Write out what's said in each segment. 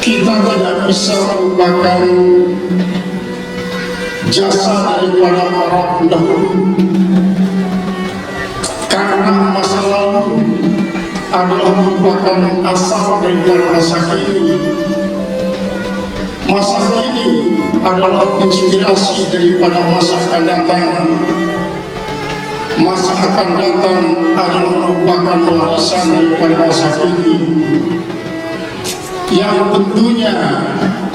kita tidak bisa melupakan jasa daripada para pendahulu, karena masa lalu adalah merupakan asal daripada masa kini. Masa kini adalah inspirasi daripada masa akan datang. Masa akan datang adalah merupakan warisan daripada masa kini, yang tentunya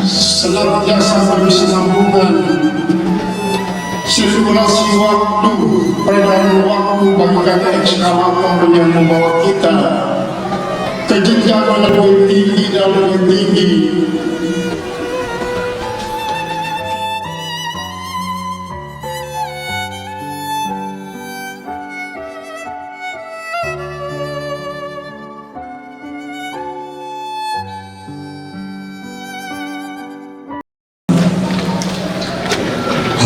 senantiasa berkesinambungan, sirkulasi waktu, peredaran waktu bagikan ekskavator yang membawa kita ke jenjang yang lebih tinggi dan lebih tinggi.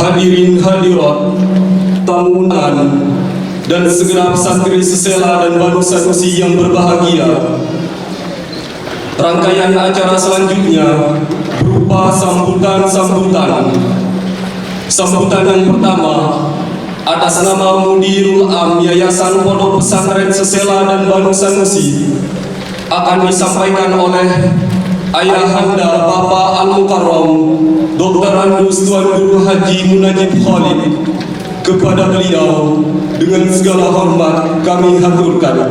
Hadirin hadirat, tamu undangan dan segenap santri sesela dan Banu Sanusi yang berbahagia. Rangkaian acara selanjutnya berupa sambutan. Sambutan yang pertama atas nama Mudirul Am Yayasan Pondok Pesantren Sesela dan Banu Sanusi akan disampaikan oleh Ayahanda Bapak Al-Mukarram Dr. Andus Tuan Guru Haji Munajib Khalid. Kepada beliau dengan segala hormat kami haturkan.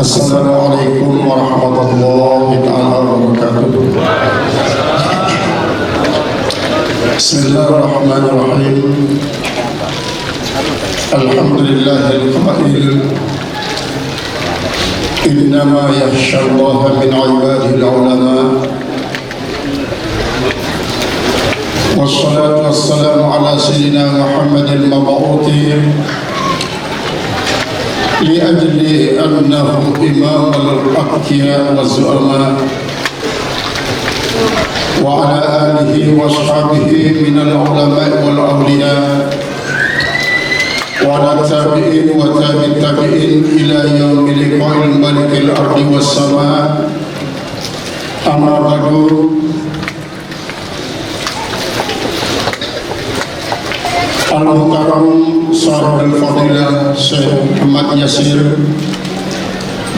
Assalamualaikum warahmatullahi wabarakatuh. Bismillahirrahmanirrahim. Alhamdulillahil qail innama yakhshallaha min ibadihil ulama. Wassalatu wassalamu ala sayyidina Muhammadil mab'uthi لأجل أنه إمام الأتقياء والزعماء وعلى آله وأصحابه من العلماء والأولياء وعلى التابعين وتابع التابعين إلى يوم لقاء الملك الأرض والسماء. أما بعد، Al-Mukarram Sahibul Fadilah Syekh Muhammad Yasir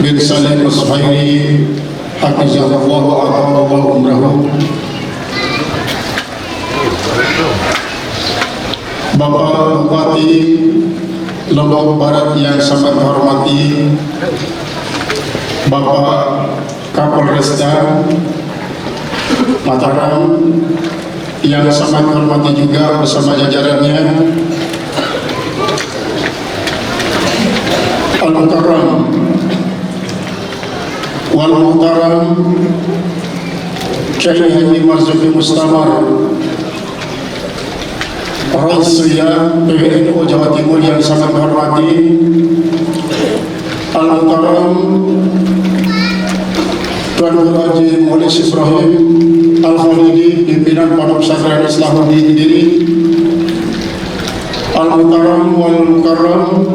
bin Salim As-Suhaili hafizahullah wa a'adahu umrahu, Bapak Bupati Lombok Barat yang sangat hormati, Bapak Kapolresta Mataram yang sangat hormati juga bersama jajarannya, Al-Mukarram wal Muhtaram Kiai Haji Marzuki Mustamar, Raisya PBNU Jawa Timur yang sangat hormati, Al-Mukarram Tuan Guru Haji Mulis Ibrahim Al-Khalidi, pimpinan Pondok Pesantren Islahuddin Kediri, Al-Mukarram wal Mukarram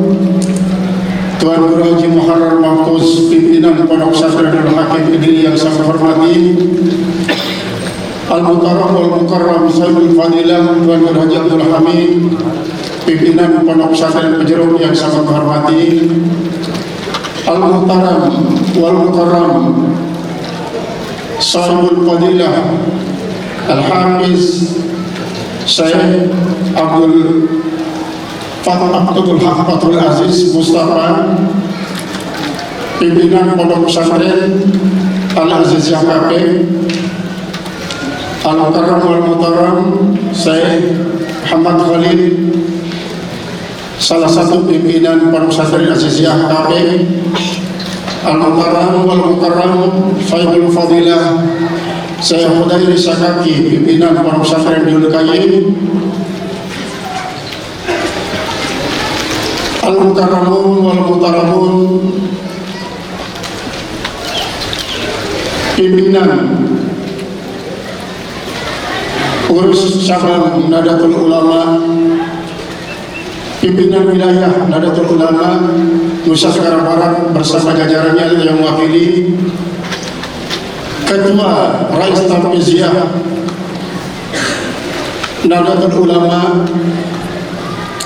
Tuan Guru Haji Muharrar Mahfuz, pimpinan Pondok Pesantren Al-Hakim Kediri yang sangat hormati, Al-Mukarram wal Mukarram Sahibul Fadilah Tuan Guru Haji Abdul Hamid, pimpinan Pondok Pesantren Pejeruk yang sangat hormati, Al-Muhtaram wal Mukarram Sahibul Fadilah Al-Hafiz Syekh Abdul Fathul Aziz Mustafa, pimpinan Pondok Pesantren Al-Aziz YKP, Al-Mukarram wal Mukarram Syekh Muhammad Khalid, salah satu pimpinan Pondok Pesantren Al-Aziz YKP, Al-Mukarram wal Mukarram Sahibul Fadilah Syekh Hudairi Sakaki, pimpinan Pondok Pesantren Diul Kayyim, Al-Mukarramun wal Muhtaramun pimpinan pengurus cabang Nahdlatul Ulama, pimpinan wilayah Nahdlatul Ulama Nusa Tenggara Barat bersama jajarannya yang mewakili, Ketua Rais Tanfiziah Nahdlatul Ulama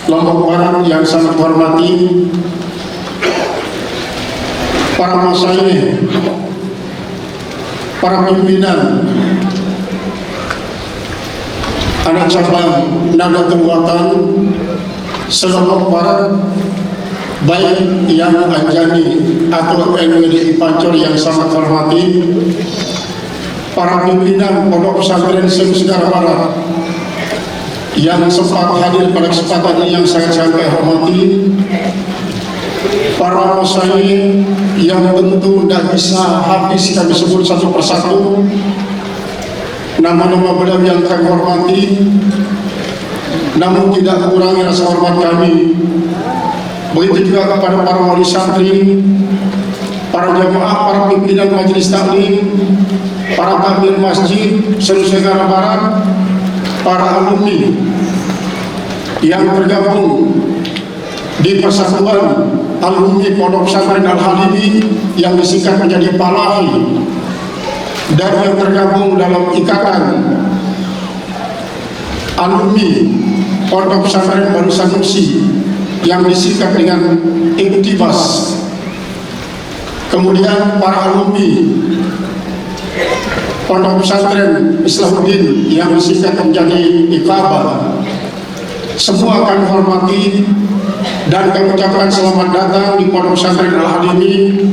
Lombok Barat yang sangat hormati, para masyayikh, para pimpinan anak cabang Nahdlatul Watan se-Lombok Barat, baik yang Anjani atau NWDI Pancor yang sangat hormati, para pimpinan Pondok Pesantren Nusa Tenggara Barat yang sempat hadir pada kesempatan yang sangat hormati, para masyayikh yang tentu tidak bisa habis kami sebut satu persatu nama-nama beliau yang kami hormati, namun tidak mengurangi rasa hormat kami. Begitu juga kepada para wali santri, para jamaah, para pimpinan majelis taklim, para takmir masjid Nusa Tenggara Barat, para alumni yang tergabung di Persatuan Alumni Pondok Pesantren Al-Halimi yang disingkat menjadi PALAHI, dan yang tergabung dalam ikatan alumni Pondok Pesantren Baru Sanusi yang disingkat dengan Iktibas, kemudian para alumni Pondok Pesantren Islahuddin yang disingkat menjadi Iqabah, semua kami hormati dan kami ucapkan selamat datang di Pondok Pesantren Al-Halimi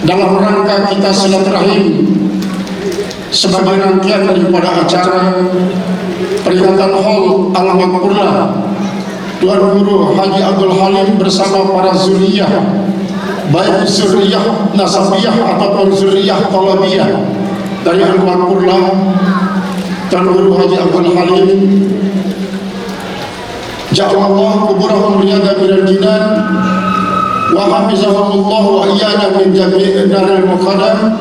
dalam rangka kita silaturahim sebagai rangkaian daripada acara peringatan Haul Al-Makfurlah Tuan Guru Haji Abdul Halim bersama para zuriyah, baik zuriyah nasabiyah ataupun zuriyah talabiyah dari Al-Makfurlah Tuan Guru Haji Abdul Halim. Ja'alallahu kuburahum riyadha minal jinan wa hafizahumullahu wa iyana min jami'in naril muqaddam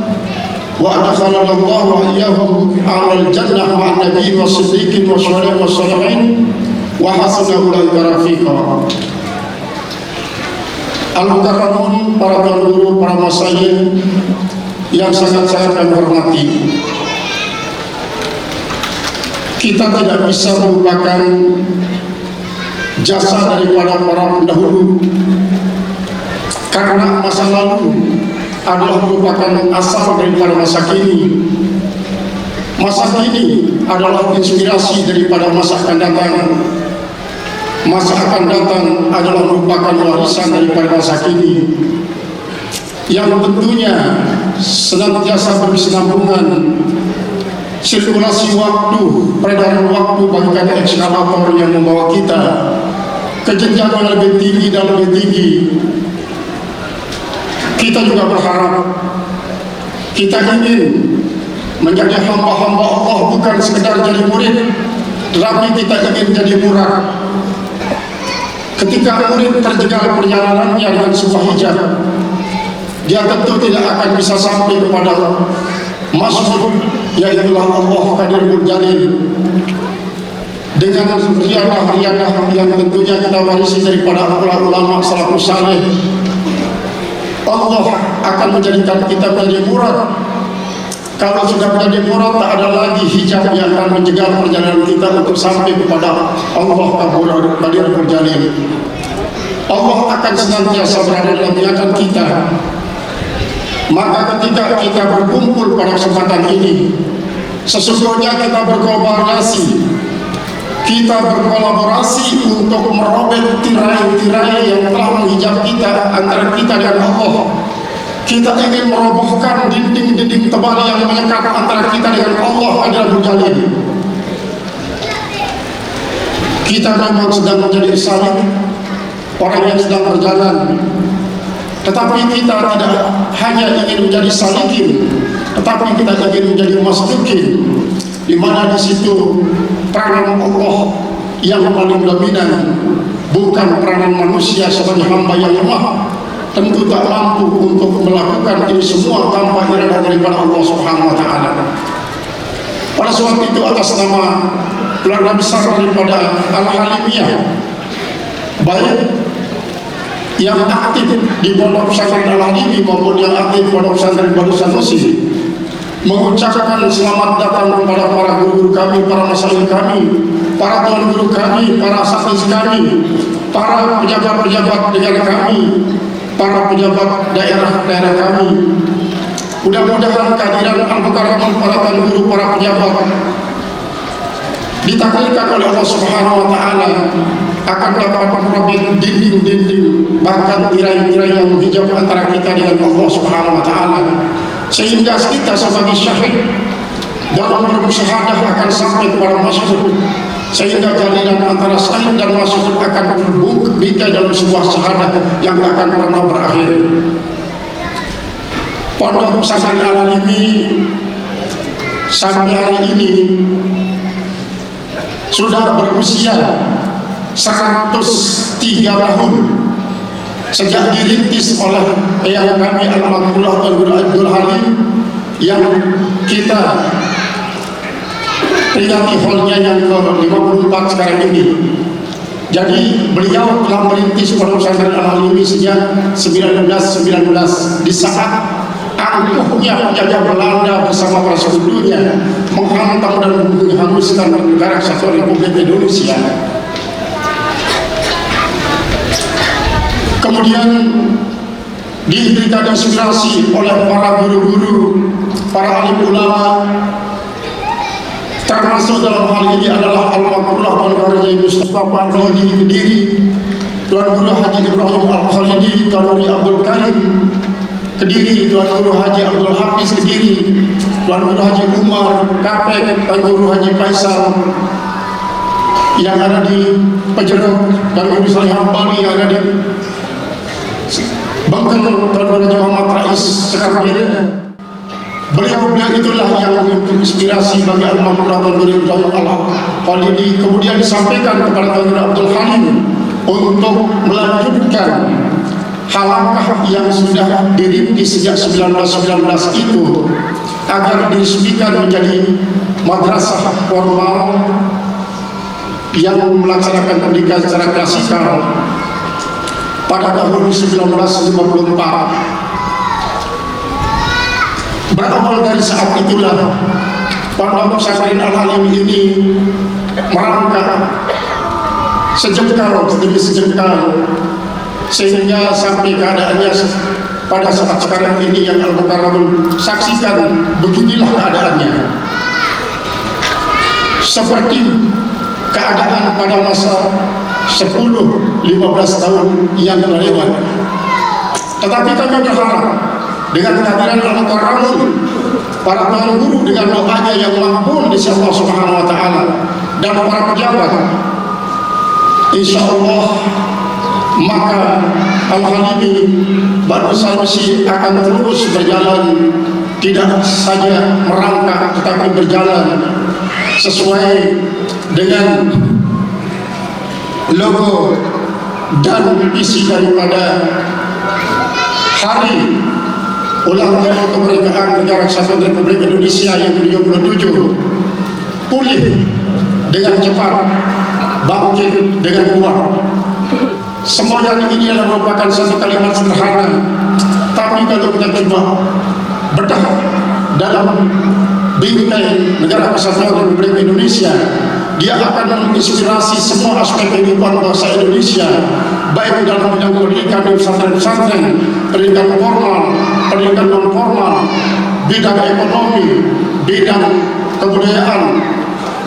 wa adkhalallahu wa iyahum a'lal jannah ma'an nabiyyin wa siddiqin wa syuhada'i wa shalihin wa hasuna ulaika rafiqa. Al-Mukarramun, para tuan guru, para masyayikh yang sangat-sangat kami hormati, kita tidak bisa melupakan jasa daripada para pendahulu, karena masa lalu adalah merupakan asal daripada masa kini. Masa kini adalah inspirasi daripada masa akan datang. Masa akan datang adalah merupakan warisan daripada masa kini, yang tentunya senantiasa berkesinambungan sirkulasi waktu, peredaran waktu bagaikan ekskavator yang membawa kita ke jenjang yang lebih tinggi dan lebih tinggi. Kita juga berharap, kita ingin menjadi hamba-hamba Allah, bukan sekedar jadi murid, tetapi kita ingin jadi murad. Ketika murid terjegal perjalanannya dengan sebuah hijab, dia tentu tidak akan bisa sampai kepada maksud, yaitu Allah Qadirul Jalil, dengan riadah-riadah yang tentunya kita warisi daripada ulama salafus saleh. Allah akan menjadikan kita menjadi murad. Kalau sudah menjadi murad, tak ada lagi hijab yang akan menjegal perjalanan kita untuk sampai kepada Allah Qadirul Jalil. Allah akan senantiasa berada dalam ingatan kita. Maka ketika kita berkumpul pada kesempatan ini, sesungguhnya kita berkolaborasi untuk merobek tirai-tirai yang telah menghijab kita antara kita dan Allah. Kita ingin merobohkan dinding-dinding tebal yang menyekat antara kita dengan Allah Qadirul Jalil. Kita memang sedang menjadi salib, orang yang sedang berjalan, tetapi kita tidak hanya ingin menjadi salikin, tetapi kita ingin menjadi maslukin, di mana di situ peranan Allah yang paling dominan, bukan peranan manusia sebagai hamba yang lemah, tentu tak mampu untuk melakukan ini semua tanpa irada daripada Allah Subhanahu wa Ta'ala. Pada sebab itu, atas nama keluarga besar daripada Al-Halimiyah, baik yang aktif di Pondok Pesantren Al-Halimi maupun yang aktif Pondok Pesantren Banu Sanusi, mengucapkan selamat datang kepada para guru kami, para masyayikh kami, para tuan guru kami, para asatidz kami, para pejabat-pejabat negara kami, para pejabat daerah-daerah kami. Mudah-mudahan kehadiran Al-Mukarramun para tuan guru, para pejabat ditakdirkan oleh Allah Subhanahu wa Ta'ala akan dapat merobek dinding-dinding, bahkan tirai-tirai yang menghijab antara kita dengan Allah Subhanahu wa Ta'ala, sehingga kita sebagai syahid dalam bermusyahadah akan sampai kepada masyhur, sehingga jalinan antara syahid dan masyhur akan terbingkai dalam sebuah syahadah yang akan pernah berakhir. Pondok Pesantren Al-Halimi sampai hari ini sudah berusia 103 tahun sejak dirintis oleh eyang kami Almarhumullah Tuan Guru Abdul Halim, yang kita peringati haulnya yang ke-54 sekarang ini. Jadi beliau telah merintis Pondok Pesantren Al-Halimi sejak 1919 di saat angkuhnya penjajah Belanda bersama para sekutunya menghantam dan menghanguskan negara kesatuan Republik Indonesia. Kemudian diberikan inspirasi oleh para guru-guru, para alim ulama, termasuk dalam hal ini adalah Almarhumullah Tuan Guru Haji Mustafa Al-Khalidi Kediri, Tuan Guru Haji Ibrahim Al-Khalidi, Tuan Guru Abdul Karim Kediri, Tuan Guru Haji Abdul Hafiz Kediri, Tuan Guru Haji Umar Kapek, Tuan Guru Haji Faisal yang ada di Pejeruk, Tuan Guru Salih Hambali yang ada di Bangkal, Tuan Guru Haji Muhammad Rais sekarang ini. Beliau-beliau itulah yang menginspirasi bagi Almarhumullah Tuan Guru Ibrahim Al-Khalidi, kemudian disampaikan kepada Tuan Guru Abdul Halim untuk melanjutkan halakah yang sudah dirintis sejak 1919 itu agar diresmikan menjadi madrasah formal yang melaksanakan pendidikan secara klasikal pada tahun 1954. Berawal dari saat itulah Pondok Pesantren Al-Halimi ini merangkak sejengkal demi sejengkal, sehingga sampai keadaannya pada saat sekarang ini yang Al-Mukarramun saksikan. Beginilah keadaannya, seperti keadaan pada masa 10-15 tahun yang lewat. Tetapi kami berharap dengan kehadiran Al-Mukarramun, para tuan guru dengan doanya yang makbul di sisi Allah Subhanahu wa Ta'ala, dan para pejabat, insya Allah maka Al-Halimi Banu Sanusi akan terus berjalan, tidak saja merangkak tetapi berjalan sesuai dengan logo dan visi daripada Hari Ulang Tahun Kemerdekaan Negara Kesatuan Republik Indonesia yang ke-77, pulih dengan cepat, bangkit dengan kuat. Semua yang ini adalah merupakan satu kalimat sederhana, tapi kalau kita coba bedah dalam bingkai Negara Kesatuan Republik Indonesia, dia akan menginspirasi semua aspek kehidupan bangsa Indonesia, baik dalam bidang pendidikan di pesantren-pesantren, pendidikan formal, pendidikan non formal, bidang ekonomi, bidang kebudayaan,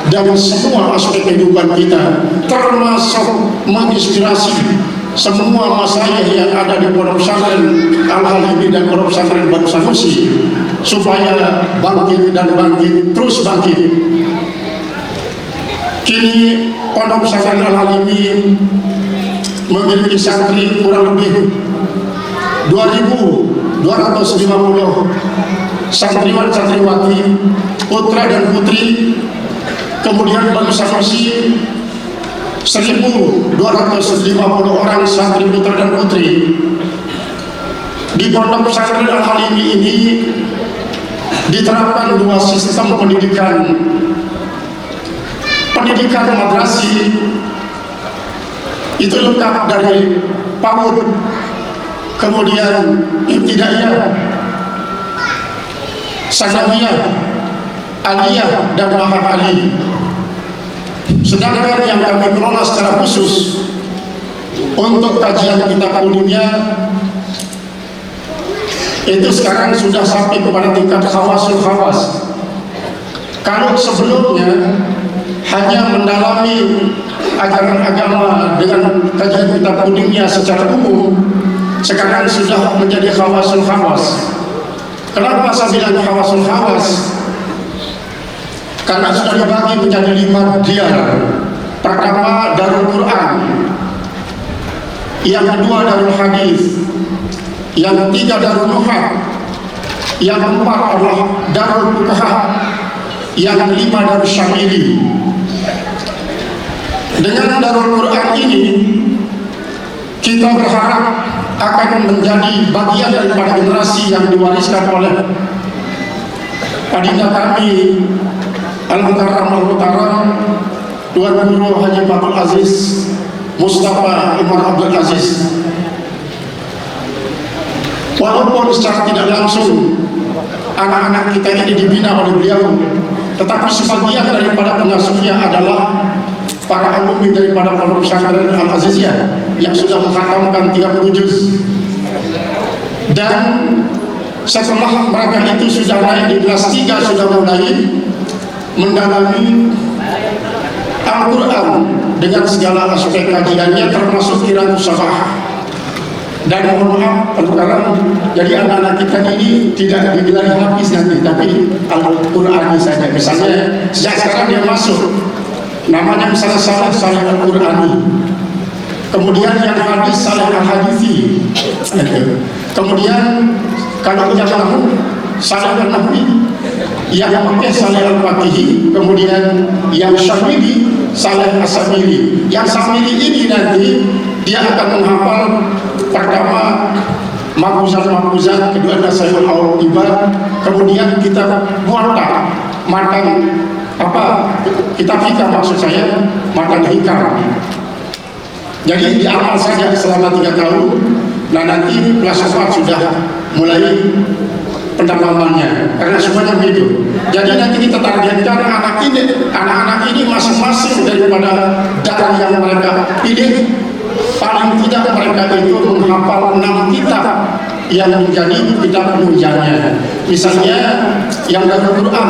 dan semua aspek kehidupan kita, termasuk menginspirasi semua masyayikh yang ada di Pondok Pesantren Al-Halimi dan Pondok Pesantren Banu Sanusi supaya bangkit dan bangkit, terus bangkit. Kini Pondok Pesantren Al-Halimi memiliki santri kurang lebih 2.250 santriwan-santriwati, putra dan putri. Kemudian Banu Sanusi 1.250 orang santri putra dan putri. di Pondok Pesantren Al-Halimi ini diterapkan dua sistem pendidikan. Pendidikan madrasi itu lengkap dari PAUD, kemudian ibtidaiyah, sanawiyah, aliyah, dan mahad ali. Sedangkan yang kami kelola secara khusus untuk kajian kitab dunia itu sekarang sudah sampai kepada tingkat khawasul khawas. Kalau sebelumnya hanya mendalami ajaran agama dengan kajian kitab dunia secara umum, sekarang sudah menjadi khawasul khawas. Kenapa saya bilang khawasul khawas? Karena sudah dibagi menjadi 5 diar. Pertama Darul Quran, yang kedua Darul Hadis, yang ketiga Darul Nuhat, yang keempat adalah Darul Fuqaha, yang kelima Darul Syamili. Dengan Darul Quran ini kita berharap akan menjadi bagian daripada generasi yang diwariskan oleh adinda kami Al-Mukarram Al-Mukarram Tuan Guru Haji Abdul Aziz Mustafa Umar Abdul Aziz. Walaupun secara tidak langsung anak-anak kita ini dibina oleh beliau, tetapi sebagian daripada pengasuhnya adalah para alumni daripada Pondok Pesantren Al-Aziziyah yang sudah menghatamkan 30 juz. Dan setelah mereka itu sudah naik di kelas 3, sudah mulai mendalami Al-Quran dengan segala aspek kajiannya, termasuk qiraatus sabah. Dan mohon maaf pertukaran, jadi anak-anak kita ini tidak digelari hafiz nanti, tapi Al-Quran saja. Misalnya sejak sekarang dia masuk, namanya misalnya Salih Al-Qurani, kemudian yang hadis Salih Al-Hadisi, kemudian kalau yang nahu Salih Al-Nahwi, yang pakai Salih Al-Faqihi, kemudian yang Syamili Salih As-Samili. Yang Samili ini nanti dia akan menghafal pertama makuzat, kedua Nasaihul Al-Ibad, kemudian kitab Muwatta, matan apa, kitab fikih maksud saya, matan hikam. Jadi diamal saja selama 3 tahun. Nah nanti kelas 4 sudah mulai pendalamannya, karena semuanya begitu. Jadi nanti kita targetkan anak-anak ini masing-masing daripada daerah yang mereka pilih, paling tidak mereka itu menghafal 6 kitab yang menjadi kitab munjarnya. Misalnya yang dari Quran,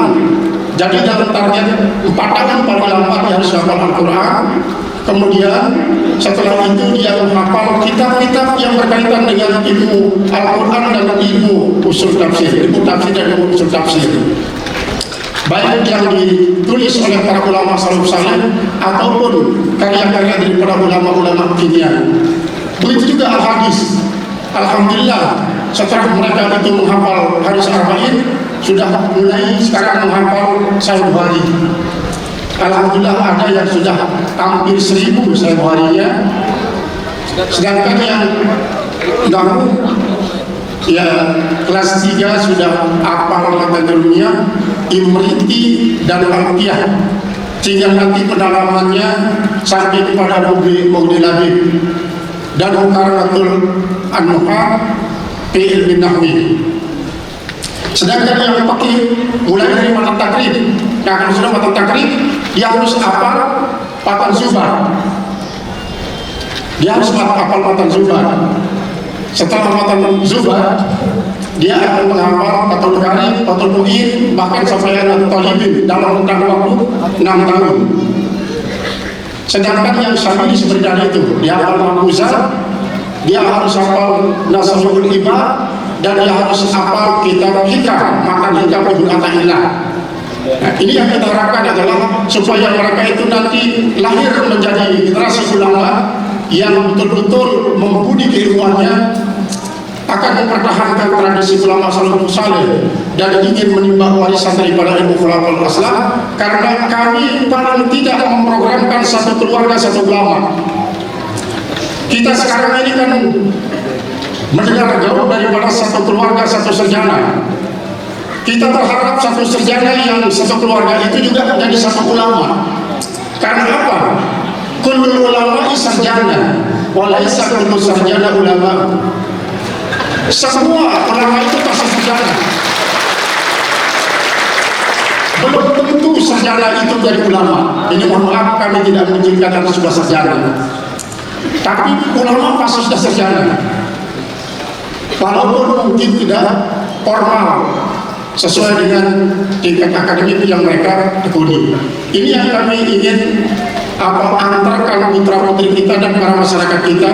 jadi dalam target 4 tahun paling lambat dia harus hafal Al-Quran. Kemudian setelah itu dia menghafal kitab-kitab yang berkaitan dengan ilmu Al-Quran dan ilmu usul tafsir, ilmu tafsir dan ilmu usul tafsir, baik yang ditulis oleh para ulama salaf saleh ataupun karya-karya dari para ulama-ulama kimia. Begitu juga Al-Hadis. Alhamdulillah setelah mereka itu menghafal hadis arba'in, sudah mulai sekarang menghafal Sahih Bukhari. Alhamdulillah ada yang sudah hampir 1000 Sahih Bukhari-nya. Sedangkan yang nahu ya kelas 3 sudah hafal matan dunia, Imriti dan Al-Qiyah, sehingga nanti pendalamannya sampai kepada Mughni Labib dan Muqarratul An-Nuhat fi ilmi nahwi. Sedangkan yang pakai mulai dari matan takrib, nah kalau sudah matan takrib dia harus hafal matan zubar, dia harus hafal matan zubar. Setelah matan zubar dia akan menghafal Fathul Bari, Fathul Mu'in, bahkan sampai Al-Talibin dalam rentang waktu 6 tahun. Sedangkan yang Syamili seperti tadi itu, dia hafal Makuzat, dia harus hafal Nasaihul Ibad, dan dia harus hafal kitab hikam, matan hikam Ibnu Athaillah. Nah, ini yang kita harapkan adalah supaya mereka itu nanti lahir menjadi generasi ulama yang betul-betul membudi keilmuannya, akan mempertahankan tradisi ulama salafus saleh dan ingin menimba warisan daripada ilmu khulafaul aslam. Karena kami paling tidak memprogramkan satu keluarga satu ulama. Kita sekarang ini kan mendengar gaul daripada satu keluarga, satu sarjana. Kita berharap satu sarjana yang satu keluarga itu juga menjadi satu ulama. Karena apa? Kullul ulama'i sarjana, walaisa kullu sarjana ulama. Semua ulama itu pasti sarjana. Belum tentu sarjana itu jadi ulama. Ini mohon maaf, kami tidak menginginkan karena sudah sarjana. Tapi ulama pasti sudah sarjana. Walaupun mungkin tidak formal, sesuai dengan tingkat akademik yang mereka tekuni. Ini yang kami ingin antarkan mitra putri kita dan para masyarakat kita.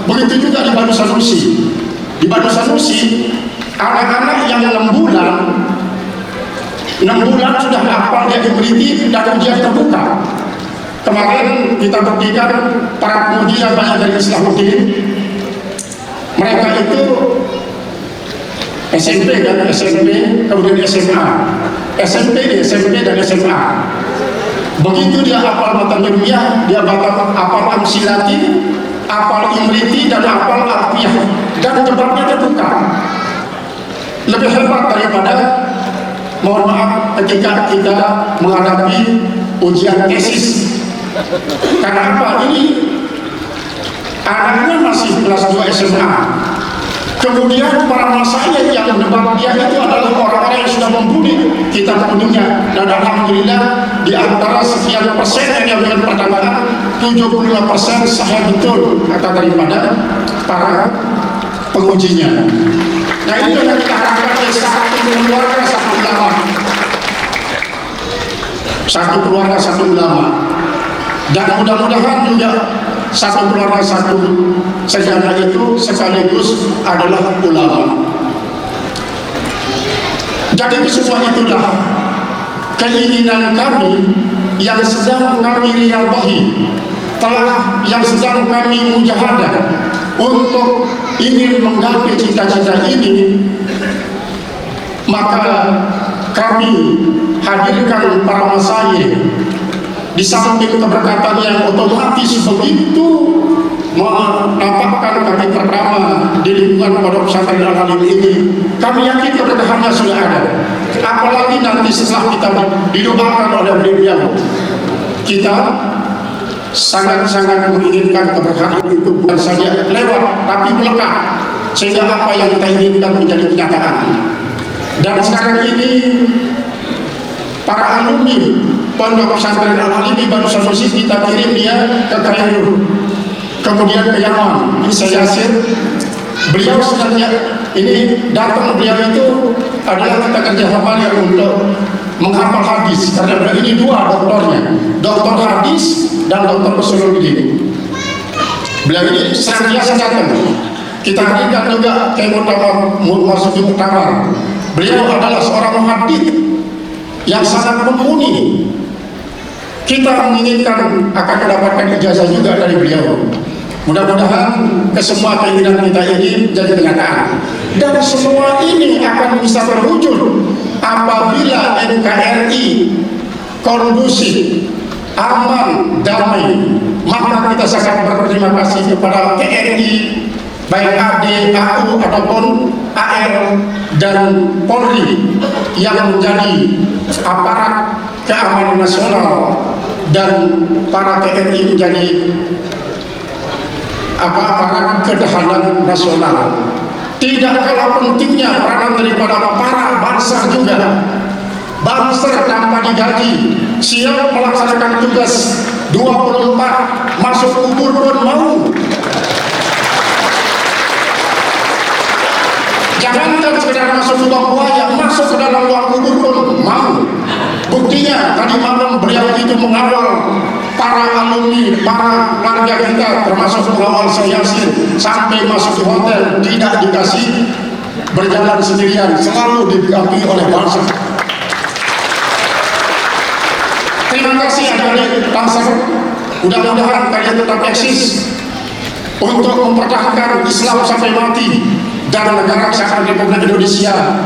Begitu juga di Banu Sanusi. Di Banu Sanusi, anak-anak yang 6 bulan sudah hafal dia diberi dan ujian terbuka. Kemarin kita buktikan para penguji yang banyak dari Islamuddin, mereka itu SMP dan SMP, kemudian SMA, SMP dan SMA. Begitu dia hafal matan ilmiah, dia hafal amsilati, hafal imriti, dan hafal alfiyah, dan debatnya terbuka. Lebih hebat daripada, mohon maaf, ketika kita menghadapi ujian tesis. Karena apa? Ini anaknya masih kelas 2 SMA. Kemudian para masyayikh yang debat dia itu adalah orang-orang yang sudah membuli kitab dunia. Dan alhamdulillah di antara sekian persen yang dengan pertanyaan 75% sahih betul kata daripada para pengujinya. Nah ini yang kita harapkan dari satu keluarga satu ulama. Satu keluarga satu ulama. Dan mudah-mudahan juga satu keluarga satu sarjana itu sekaligus adalah ulama. Jadi semua itulah keinginan kami yang sedang kami riabahi, yang sedang kami mujahadah untuk ingin menggapai cita-cita ini. Maka kami hadirkan para masyayikh di samping keberkatan yang otomatis begitu menampakkan kaki pertama di lingkungan Pondok Pesantren Al-Alim ini. Kami yakin keberkahannya sudah ada. Apalagi nanti setelah kita didoakan oleh beliau, kita sangat-sangat menginginkan keberkahan itu bukan saja lewat, tapi melekat, sehingga apa yang kita inginkan menjadi kenyataan. Dan sekarang ini para alumni Pondok Pesantren Al-Alim di Banu Sanusi kita kirim dia ke Kairo, kemudian ke Yaman. Ini saya Yasir, beliau sebenarnya ini datang beliau itu adalah kita kerjasama untuk menghafal hadis, karena beliau ini dua doktornya, doktor hadis dan doktor psikologi. Beliau ini senantiasa datang. Kita hadirkan juga ke Muktamar. Beliau adalah seorang muhaddits yang sangat mumpuni. Kita menginginkan akan mendapatkan ijazah juga dari beliau. Mudah-mudahan kesemua keinginan kita ini jadi kenyataan. Dan semua ini akan bisa terwujud apabila NKRI kondusif, aman, damai. Maka kita sangat berterima kasih kepada TNI, baik AD, AU ataupun AR dan Polri yang menjadi aparat keamanan nasional, dan para TNI menjadi aparat ketahanan nasional. Tidak kalah pentingnya peranan daripada para bangsa juga. Bangsa tanpa digaji siap melaksanakan tugas 24, masuk kubur pun mau. Jangankan sekedar masuk lubang buaya, masuk ke dalam lubang kubur pun mau. Buktinya tadi malam beliau itu mengawal para alumni, para warga kita, termasuk pengawal saya Yasir, sampai masuk ke hotel, tidak dikasih berjalan sendirian, selalu didampingi oleh bangsa. Terima kasih adik-adik bangsa. Mudah-mudahan kalian tetap eksis untuk mempertahankan Islam sampai mati dan negara kesatuan Republik Indonesia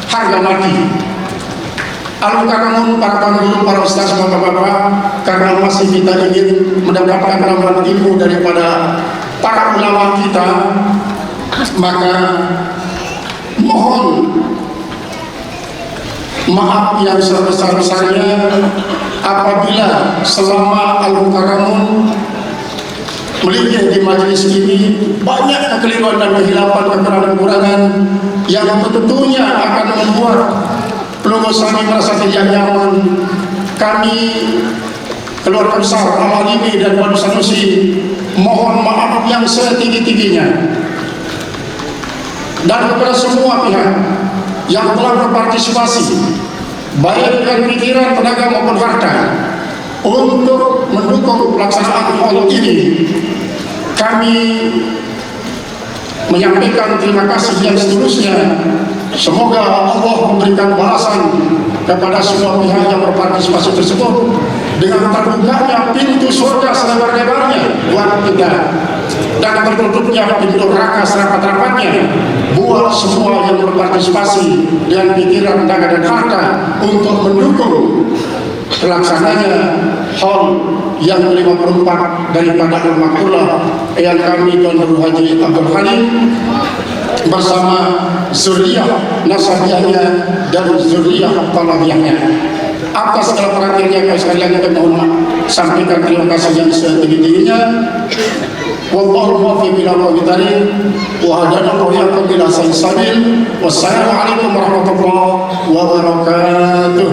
harga mati. Alhamdulillah para guru, para ustaz, bapak-bapak, karena masih kita ingin mendapatkan tambahan ilmu daripada para ulama kita, Maka mohon maaf yang sebesar-besarnya apabila selama Al-Mukarramun melipir di majelis ini banyak kekeliruan dan kehilapan, kekurangan-kekurangan yang tentunya akan membuat keluarga kami merasa tidak nyaman. Kami keluarga besar Al-Halimi dan Banu Sanusi mohon maaf yang setinggi-tingginya, dan kepada semua pihak yang telah berpartisipasi baik dengan pikiran, tenaga maupun harta untuk mendukung pelaksanaan haul ini. Kami menyampaikan terima kasih yang seterusnya. Semoga Allah memberikan balasan kepada semua pihak yang berpartisipasi tersebut dengan terbukanya pintu surga selebar-lebarnya buat kita, dan tertutupnya pintu neraka serapat-rapatnya buat semua yang berpartisipasi dengan pikiran, tenaga dan harta untuk mendukung pelaksananya haul yang ke-54 daripada Al-Maktulah yang kami Tuan Guru Haji Abdul Halim bersama zuriyah nasabiyahnya dan zuriyah talabiyahnya. Atas segala perhatiannya kami sekalian kami mohon sampaikan terima kasih yang setinggi-tingginya. Wallahu muwaffiq ila aqwamit thariq wa hadana wa iyyakum ila sabil. Wassalamu alaikum warahmatullahi wabarakatuh.